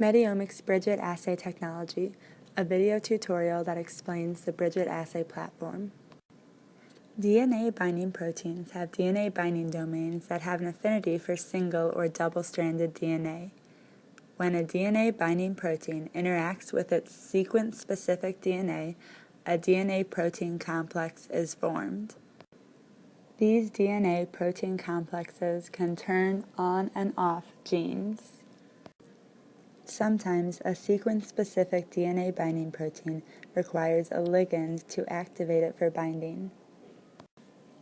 Mediomics Bridget Assay Technology, a video tutorial that explains the Bridget Assay platform. DNA binding proteins have DNA binding domains that have an affinity for single or double-stranded DNA. When a DNA binding protein interacts with its sequence-specific DNA, a DNA protein complex is formed. These DNA protein complexes can turn on and off genes. Sometimes a sequence-specific DNA binding protein requires a ligand to activate it for binding.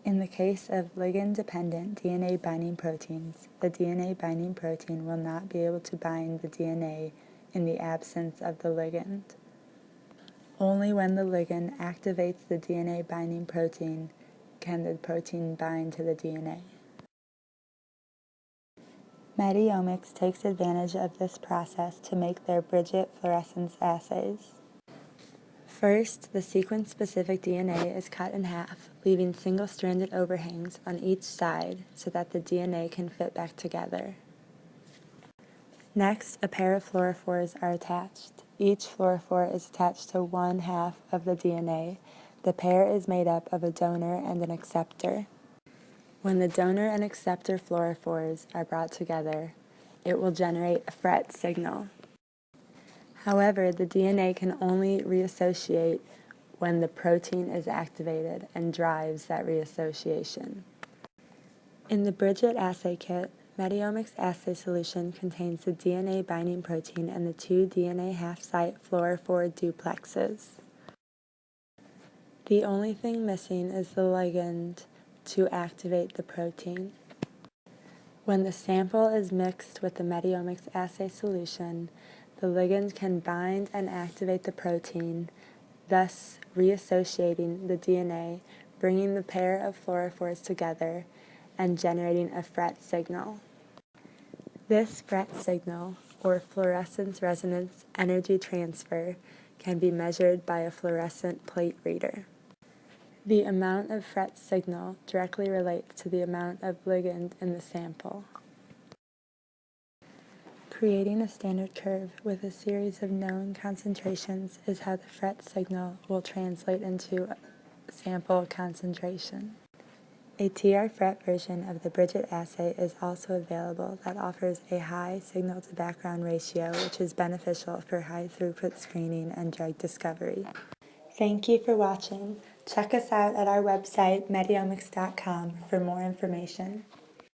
In the case of ligand-dependent DNA binding proteins, the DNA binding protein will not be able to bind the DNA in the absence of the ligand. Only when the ligand activates the DNA binding protein can the protein bind to the DNA. Mediomics takes advantage of this process to make their Bridget fluorescence assays. First, the sequence-specific DNA is cut in half, leaving single-stranded overhangs on each side so that the DNA can fit back together. Next, a pair of fluorophores are attached. Each fluorophore is attached to one half of the DNA. The pair is made up of a donor and an acceptor. When the donor and acceptor fluorophores are brought together, it will generate a fret signal. However, the DNA can only reassociate when the protein is activated and drives that reassociation. In the Bridget assay kit, Mediomics assay solution contains the DNA binding protein and the two DNA half-site fluorophore duplexes. The only thing missing is the ligand to activate the protein. When the sample is mixed with the Mediomics assay solution, the ligand can bind and activate the protein, thus reassociating the DNA, bringing the pair of fluorophores together, and generating a fret signal. This fret signal, or fluorescence resonance energy transfer, can be measured by a fluorescent plate reader. The amount of fret signal directly relates to the amount of ligand in the sample. Creating a standard curve with a series of known concentrations is how the fret signal will translate into sample concentration. A TR-FRET version of the Bridget assay is also available that offers a high signal-to-background ratio, which is beneficial for high-throughput screening and drug discovery. Thank you for watching. Check us out at our website, mediomics.com, for more information.